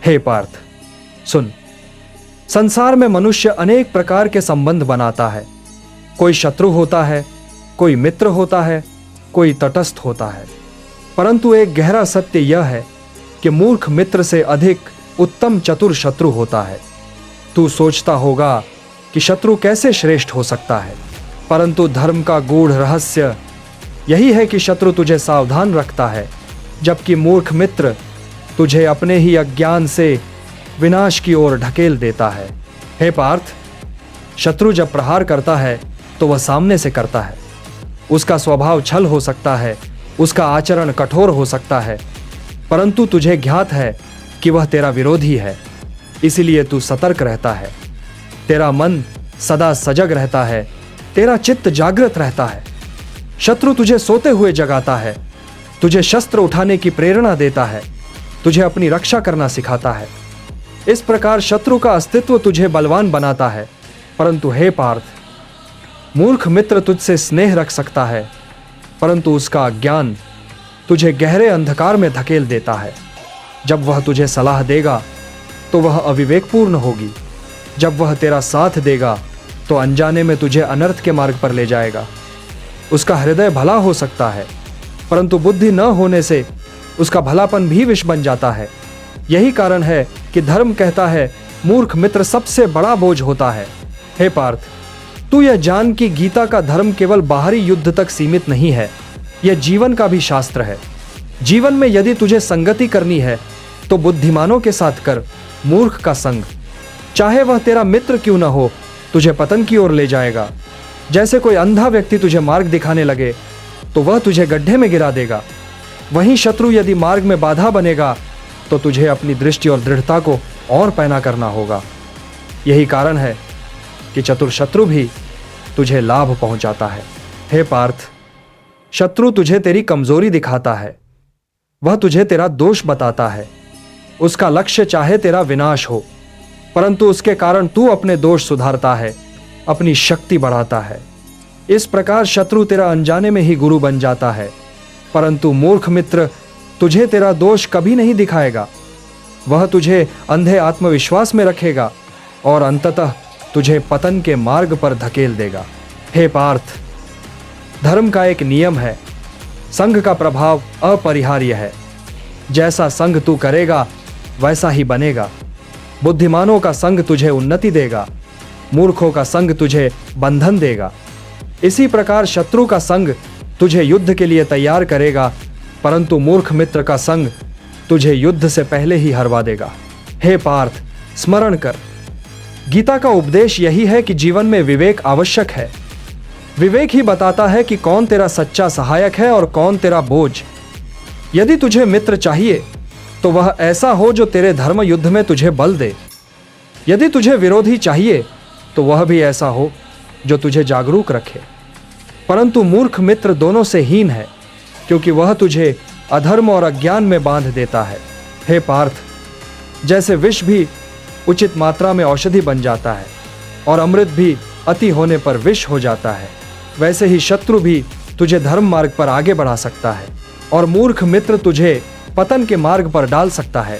हे पार्थ, सुन। संसार में मनुष्य अनेक प्रकार के संबंध बनाता है। कोई शत्रु होता है, कोई मित्र होता है, कोई तटस्थ होता है। परंतु एक गहरा सत्य यह है कि मूर्ख मित्र से अधिक उत्तम चतुर शत्रु होता है। तू सोचता होगा कि शत्रु कैसे श्रेष्ठ हो सकता है, परंतु धर्म का गूढ़ रहस्य यही है कि शत्रु तुझे सावधान रखता है, जबकि मूर्ख मित्र तुझे अपने ही अज्ञान से विनाश की ओर ढकेल देता है। हे पार्थ, शत्रु जब प्रहार करता है तो वह सामने से करता है। उसका स्वभाव छल हो सकता है, उसका आचरण कठोर हो सकता है, परंतु तुझे ज्ञात है कि वह तेरा विरोधी है, इसीलिए तू सतर्क रहता है। तेरा मन सदा सजग रहता है, तेरा चित्त जागृत रहता है। शत्रु तुझे सोते हुए जगाता है, तुझे शस्त्र उठाने की प्रेरणा देता है, तुझे अपनी रक्षा करना सिखाता है। इस प्रकार शत्रु का अस्तित्व तुझे बलवान बनाता है। परंतु हे पार्थ, मूर्ख मित्र तुझसे स्नेह रख सकता है, परंतु उसका अज्ञान तुझे गहरे अंधकार में धकेल देता है। जब वह तुझे सलाह देगा तो वह अविवेकपूर्ण होगी, जब वह तेरा साथ देगा तो अनजाने में तुझे अनर्थ के मार्ग पर ले जाएगा। उसका हृदय भला हो सकता है, परंतु बुद्धि न होने से उसका भलापन भी विष बन जाता है। यही कारण है कि धर्म कहता है मूर्ख मित्र सबसे बड़ा बोझ होता है। हे पार्थ, तू यह जान कि गीता का धर्म केवल बाहरी युद्ध तक सीमित नहीं है, यह जीवन का भी शास्त्र है। जीवन में यदि तुझे संगति करनी है तो बुद्धिमानों के साथ कर। मूर्ख का संग, चाहे वह तेरा मित्र क्यों न हो, तुझे पतन की ओर ले जाएगा। जैसे कोई अंधा व्यक्ति तुझे मार्ग दिखाने लगे तो वह तुझे गड्ढे में गिरा देगा, वहीं शत्रु यदि मार्ग में बाधा बनेगा तो तुझे अपनी दृष्टि और दृढ़ता को और पैना करना होगा। यही कारण है कि चतुर शत्रु भी तुझे लाभ पहुंचाता है। हे पार्थ, शत्रु तुझे तेरी कमजोरी दिखाता है, वह तुझे तेरा दोष बताता है। उसका लक्ष्य चाहे तेरा विनाश हो, परंतु उसके कारण तू अपने दोष सुधारता है, अपनी शक्ति बढ़ाता है। इस प्रकार शत्रु तेरा अनजाने में ही गुरु बन जाता है, परंतु मूर्ख मित्र तुझे तेरा दोष कभी नहीं दिखाएगा। वह तुझे अंधे आत्मविश्वास में रखेगा और अंततः तुझे पतन के मार्ग पर धकेल देगा। हे पार्थ, धर्म का एक नियम है, संघ का प्रभाव अपरिहार्य है। जैसा संघ तू करेगा वैसा ही बनेगा। बुद्धिमानों का संग तुझे उन्नति देगा, मूर्खों का संग तुझे बंधन देगा। इसी प्रकार शत्रु का संग तुझे युद्ध के लिए तैयार करेगा, परंतु मूर्ख मित्र का संग तुझे युद्ध से पहले ही हरवा देगा। हे पार्थ, स्मरण कर, गीता का उपदेश यही है कि जीवन में विवेक आवश्यक है। विवेक ही बताता है कि कौन तेरा सच्चा सहायक है और कौन तेरा बोझ। यदि तुझे मित्र चाहिए तो वह ऐसा हो जो तेरे धर्म युद्ध में तुझे बल दे। यदि तुझे विरोधी चाहिए तो वह भी ऐसा हो जो तुझे जागरूक रखे। परंतु मूर्ख मित्र दोनों से हीन है, क्योंकि वह तुझे अधर्म और अज्ञान में बांध देता है। हे पार्थ, जैसे विष भी उचित मात्रा में औषधि बन जाता है और अमृत भी अति होने पर विष हो जाता है, वैसे ही शत्रु भी तुझे धर्म मार्ग पर आगे बढ़ा सकता है और मूर्ख मित्र तुझे पतन के मार्ग पर डाल सकता है।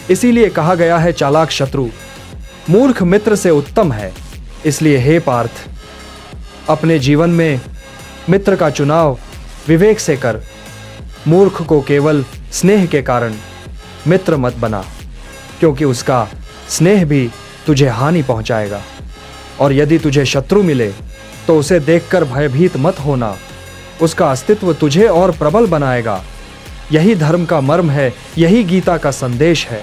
इसीलिए कहा गया है, चालाक शत्रु मूर्ख मित्र से उत्तम है। इसलिए हे पार्थ, अपने जीवन में मित्र का चुनाव विवेक से कर। मूर्ख को केवल स्नेह के कारण मित्र मत बना, क्योंकि उसका स्नेह भी तुझे हानि पहुंचाएगा। और यदि तुझे शत्रु मिले तो उसे देखकर भयभीत मत होना, उसका अस्तित्व तुझे और प्रबल बनाएगा। यही धर्म का मर्म है, यही गीता का संदेश है।